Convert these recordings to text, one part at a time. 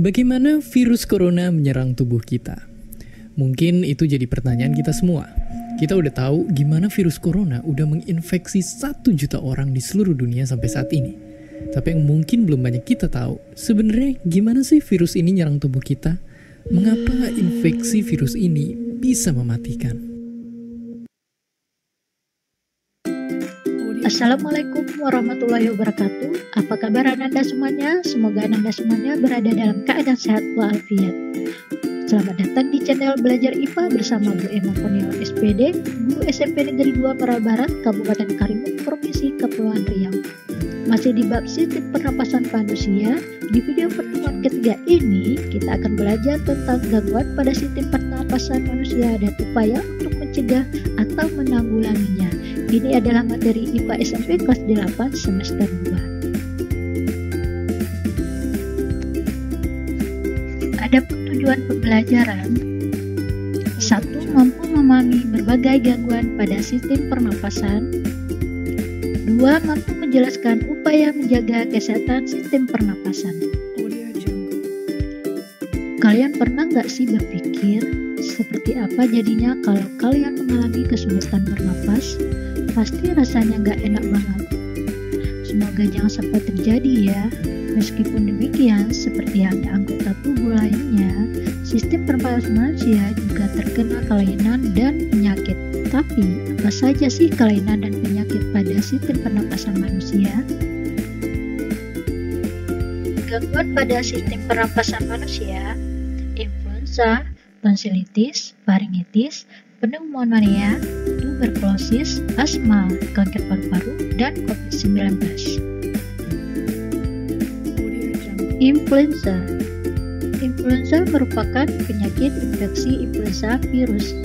Bagaimana virus corona menyerang tubuh kita? Mungkin itu jadi pertanyaan kita semua. Kita udah tahu gimana virus corona udah menginfeksi 1 juta orang di seluruh dunia sampai saat ini. Tapi yang mungkin belum banyak kita tahu, sebenarnya gimana sih virus ini nyerang tubuh kita? Mengapa infeksi virus ini bisa mematikan? Assalamualaikum warahmatullahi wabarakatuh. Apa kabar Anda semuanya? Semoga Anda semuanya berada dalam keadaan sehat walafiat. Selamat datang di channel Belajar IPA bersama Bu Emma Kurniawan SPD, Guru SMP Negeri 2 Merak Barat, Kabupaten Karimun, Provinsi Kepulauan Riau. Masih di bab sistem pernapasan manusia, di video pertemuan ketiga ini kita akan belajar tentang gangguan pada sistem pernapasan manusia dan upaya untuk mencegah atau menanggulanginya. Ini adalah materi IPA SMP kelas 8 semester 2. Adapun tujuan pembelajaran: 1. Mampu memahami berbagai gangguan pada sistem pernapasan. 2. Mampu menjelaskan upaya menjaga kesehatan sistem pernapasan. Kalian pernah nggak sih berpikir seperti apa jadinya kalau kalian mengalami kesulitan bernapas? Pasti rasanya nggak enak banget. Semoga jangan sampai terjadi ya. Meskipun demikian, seperti halnya anggota tubuh lainnya, sistem pernapasan manusia juga terkena kelainan dan penyakit. Tapi, apa saja sih kelainan dan penyakit pada sistem pernapasan manusia? Gangguan pada sistem pernapasan manusia: influenza, tonsilitis, faringitis, pneumonia, tuberkulosis, asma, kanker paru-paru, dan COVID-19. Influenza. Influenza merupakan penyakit infeksi influenza virus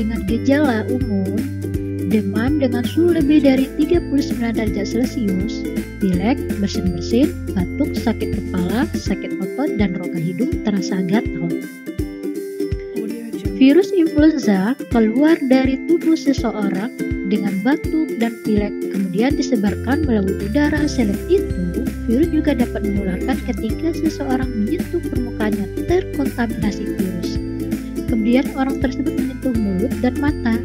dengan gejala umum: demam dengan suhu lebih dari 39 derajat Celcius, pilek, bersin-bersin, batuk, sakit kepala, sakit otot, dan rongga hidung terasa gatal. Virus influenza keluar dari tubuh seseorang dengan batuk dan pilek, kemudian disebarkan melalui udara. Selain itu, virus juga dapat menularkan ketika seseorang menyentuh permukaan yang terkontaminasi virus. Kemudian orang tersebut menyentuh mulut dan mata.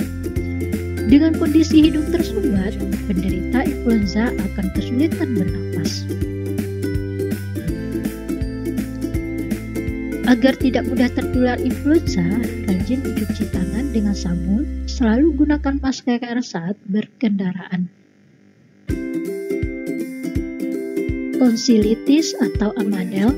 Dengan kondisi hidung tersumbat, penderita influenza akan kesulitan bernapas. Agar tidak mudah tertular influenza, rajin mencuci tangan dengan sabun, selalu gunakan masker saat berkendaraan. Tonsilitis atau amandel.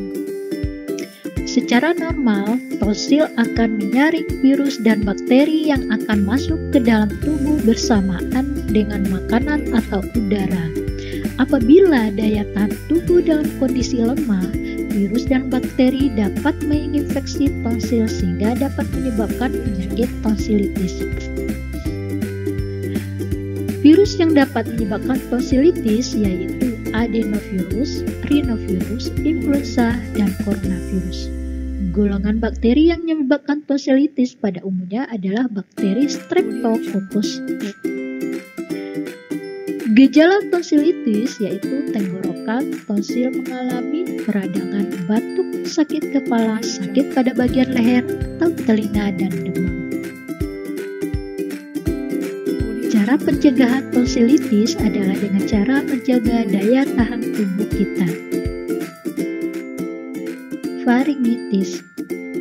Secara normal, tonsil akan menyaring virus dan bakteri yang akan masuk ke dalam tubuh bersamaan dengan makanan atau udara. Apabila daya tahan tubuh dalam kondisi lemah, virus dan bakteri dapat menginfeksi tonsil sehingga dapat menyebabkan penyakit tonsilitis. Virus yang dapat menyebabkan tonsilitis yaitu adenovirus, rhinovirus, influenza, dan coronavirus. Golongan bakteri yang menyebabkan tonsilitis pada umumnya adalah bakteri Streptococcus. Gejala tonsilitis yaitu tenggorokan, tonsil mengalami peradangan, batuk, sakit kepala, sakit pada bagian leher atau telinga, dan demam. Cara pencegahan tonsilitis adalah dengan cara menjaga daya tahan tubuh kita. Faringitis.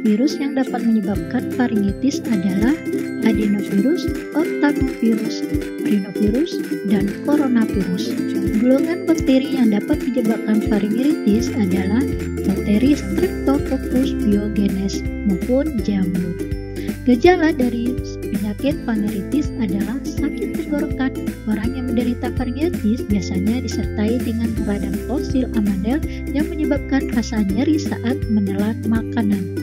Virus yang dapat menyebabkan faringitis adalah adenovirus, otamovirus, rhinovirus, dan coronavirus. Golongan bakteri yang dapat menyebabkan faringitis adalah bakteri Streptococcus pyogenes maupun jamur. Gejala dari penyakit faringitis adalah sakit tenggorokan. Orang yang menderita faringitis biasanya disertai dengan radang tonsil amandel yang menyebabkan rasa nyeri saat menelan makanan.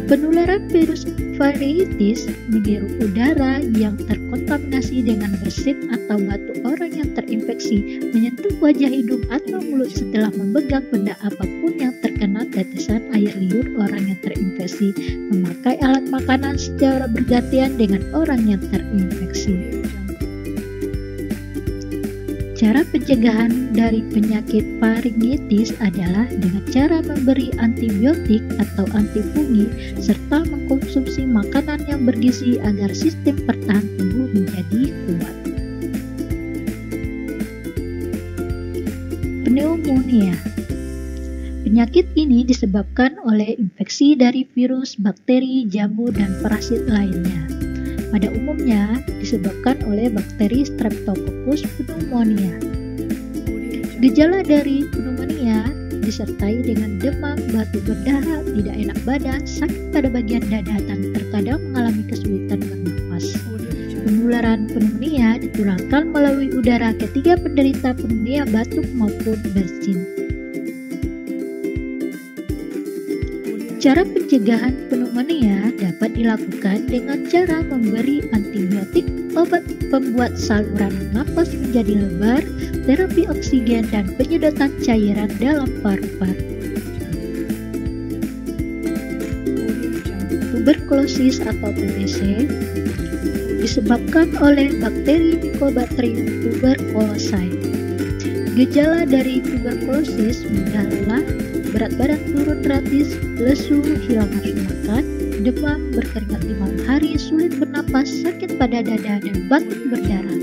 Penularan virus faringitis menghirup udara yang terkontaminasi dengan bersin atau batuk orang yang terinfeksi, menyentuh wajah, hidung, atau mulut setelah memegang benda apapun yang terkena tetesan air liur orang yang terinfeksi, memakai alat makanan secara bergantian dengan orang yang terinfeksi. Cara pencegahan dari penyakit faringitis adalah dengan cara memberi antibiotik atau antifungi serta mengkonsumsi makanan yang bergizi agar sistem pertahanan tubuh menjadi kuat. Pneumonia. Penyakit ini disebabkan oleh infeksi dari virus, bakteri, jamur, dan parasit lainnya. Pada umumnya disebabkan oleh bakteri Streptococcus pneumonia. Gejala dari pneumonia disertai dengan demam, batuk berdarah, tidak enak badan, sakit pada bagian dada, dan terkadang mengalami kesulitan bernafas. Penularan pneumonia ditularkan melalui udara ketika penderita pneumonia batuk maupun bersin. Cara pencegahan pneumonia dapat dilakukan dengan cara memberi antibiotik, obat pembuat saluran nafas menjadi lebar, terapi oksigen, dan penyedotan cairan dalam paru-paru. Tuberkulosis atau TBC disebabkan oleh bakteri Mycobacterium tuberculosis. Gejala dari tuberkulosis mudah lelah, berat badan turun drastis, lesu, hilang nafsu makan, demam, berkeringat di malam hari, sulit bernapas, sakit pada dada, dan batuk berdarah.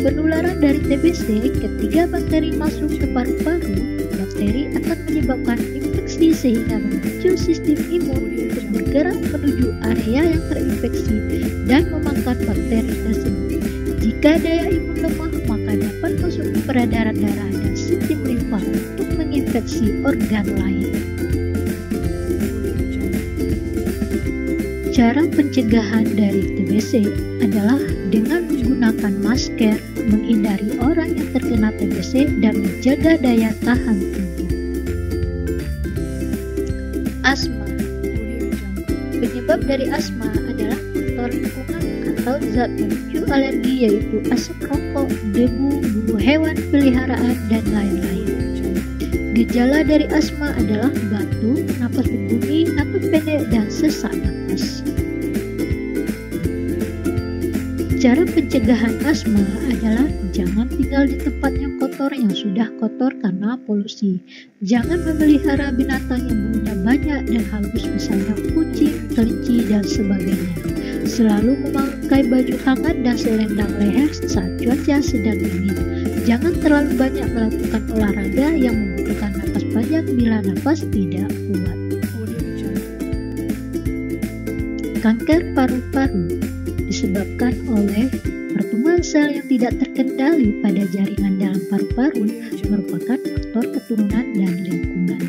Penularan dari TBC ketika bakteri masuk ke paru-paru, bakteri akan menyebabkan infeksi sehingga memicu sistem imun untuk bergerak menuju area yang terinfeksi dan memakan bakteri tersebut. Jika daya imun lemah, maka dapat masuk ke peredaran darah dan sistem limfa untuk menginfeksi organ lain. Cara pencegahan dari TBC adalah dengan menggunakan masker, menghindari orang yang terkena TBC, dan menjaga daya tahan tubuh. Asma. Penyebab dari asma adalah faktor lingkungan atau zat pemicu alergi, yaitu asap rokok, debu, bulu hewan peliharaan, dan lain-lain. Gejala dari asma adalah batuk, napas berbunyi, napas pendek, dan sesak napas. Cara pencegahan asma adalah jangan tinggal di tempat yang kotor yang sudah kotor karena polusi. Jangan memelihara binatang yang baunya banyak dan halus, misalnya kucing, kelinci, dan sebagainya. Selalu memakai baju hangat dan selendang leher saat cuaca sedang dingin. Jangan terlalu banyak melakukan olahraga yang membutuhkan napas panjang bila napas tidak kuat. Kanker paru-paru disebabkan oleh pertumbuhan sel yang tidak terkendali pada jaringan dalam paru-paru, merupakan faktor keturunan dan lingkungan.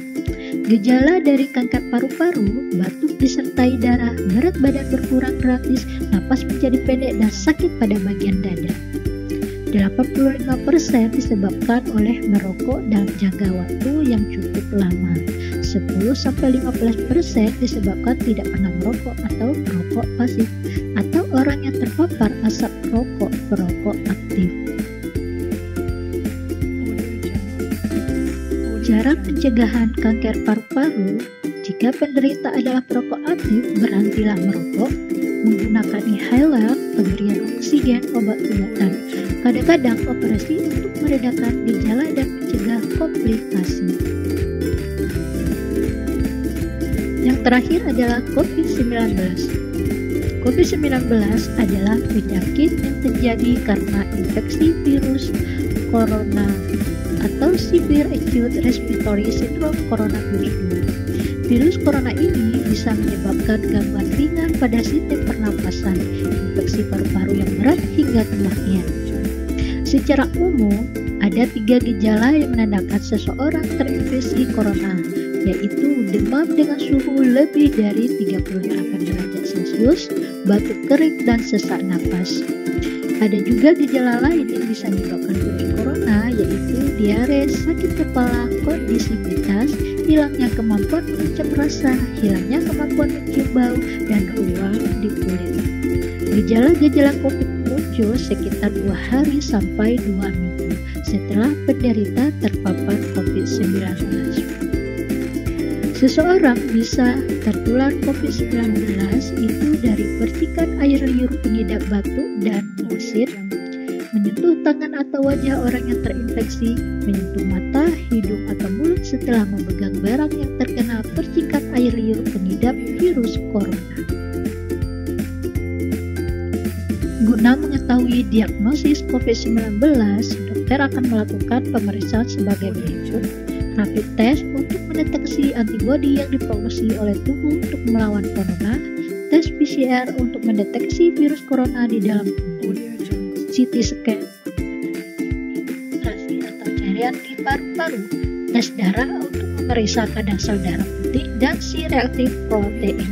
Gejala dari kanker paru-paru, batuk disertai darah, berat badan berkurang drastis, napas menjadi pendek, dan sakit pada bagian dada. 85% disebabkan oleh merokok dalam jangka waktu yang cukup lama. 10-15% disebabkan tidak pernah merokok atau perokok pasif, atau orang yang terpapar asap rokok perokok aktif. Cara pencegahan kanker paru-paru: jika penderita adalah perokok aktif, berhentilah merokok, menggunakan inhaler, pemberian oksigen, obat-obatan, kadang-kadang operasi untuk meredakan gejala dan mencegah komplikasi. Yang terakhir adalah COVID-19. COVID-19 adalah penyakit yang terjadi karena infeksi virus corona atau Severe Acute Respiratory Syndrome coronavirus 2. Virus corona ini bisa menyebabkan gangguan ringan pada sistem pernapasan, infeksi paru-paru yang berat hingga kematian. Secara umum, ada 3 gejala yang menandakan seseorang terinfeksi corona, yaitu demam dengan suhu lebih dari 38 derajat Celcius, batuk kering, dan sesak napas. Ada juga gejala lain yang bisa menyebabkan virus corona, yaitu diare, sakit kepala, kondisivitas, hilangnya kemampuan mengucap rasa, hilangnya kemampuan mencium bau, dan ruam di kulit. Gejala-gejala COVID muncul sekitar 2 hari sampai 2 minggu setelah penderita terpapar COVID-19. Seseorang bisa tertular COVID-19 itu dari percikan air liur pengidap batuk dan bersin, menyentuh tangan atau wajah orang yang terinfeksi, menyentuh mata, hidung, atau mulut setelah memegang barang yang terkena percikan air liur pengidap virus corona. Guna mengetahui diagnosis COVID-19, dokter akan melakukan pemeriksaan sebagai berikut. Rapid test untuk mendeteksi antibodi yang diproduksi oleh tubuh untuk melawan corona, tes PCR untuk mendeteksi virus corona di dalam tubuh, CT scan atau cairan di paru-paru, tes darah untuk memeriksa kadar sel darah putih dan C-reactive protein.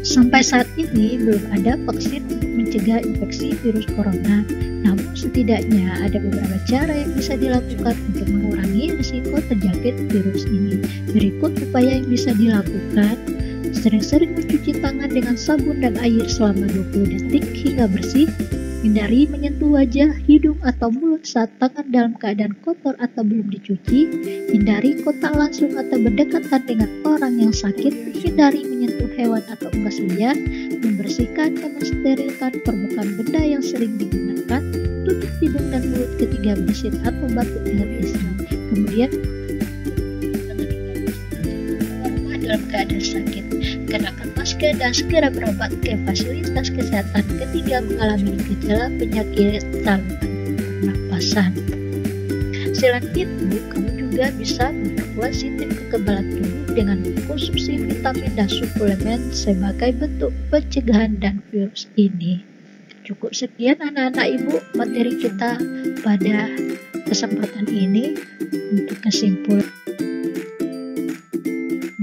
Sampai saat ini belum ada vaksin untuk mencegah infeksi virus corona, namun setidaknya ada beberapa cara yang bisa dilakukan untuk mengurangi risiko terjangkit virus ini. Berikut upaya yang bisa dilakukan: sering-sering mencuci tangan dengan sabun dan air selama 20 detik hingga bersih. Hindari menyentuh wajah, hidung, atau mulut saat tangan dalam keadaan kotor atau belum dicuci. Hindari kontak langsung atau berdekatan dengan orang yang sakit. Hindari menyentuh hewan atau unggas liar. Membersihkan dan mensterilkan permukaan benda yang sering digunakan. Tutup hidung dan mulut ketika bersin atau batuk dengan pisau. Kemudian dalam keadaan sakit, kenakan masker dan segera berobat ke fasilitas kesehatan ketika mengalami gejala penyakit saluran pernapasan. Selain itu, kamu juga bisa memperkuat sistem kekebalan tubuh dengan mengkonsumsi vitamin dan suplemen sebagai bentuk pencegahan dan virus ini. Cukup sekian anak-anak ibu materi kita pada kesempatan ini. Untuk kesimpulan,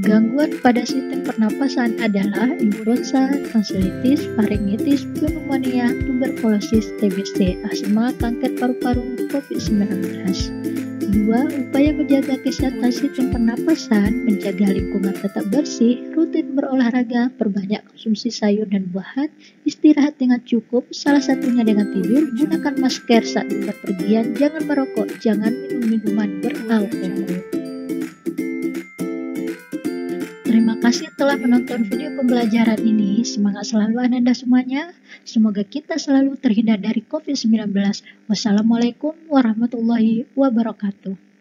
gangguan pada sistem pernapasan adalah influenza, tonsillitis, faringitis, pneumonia, tuberkulosis, TBC, asma, kanker paru-paru, COVID-19. 2. Upaya menjaga kesehatan sistem pernapasan: menjaga lingkungan tetap bersih, rutin berolahraga, perbanyak konsumsi sayur dan buahan, istirahat dengan cukup, salah satunya dengan tidur, gunakan masker saat berpergian, jangan merokok, jangan minum minuman beralkohol. Terima kasih telah menonton video pembelajaran ini. Semangat selalu Anda semuanya. Semoga kita selalu terhindar dari COVID-19. Wassalamualaikum warahmatullahi wabarakatuh.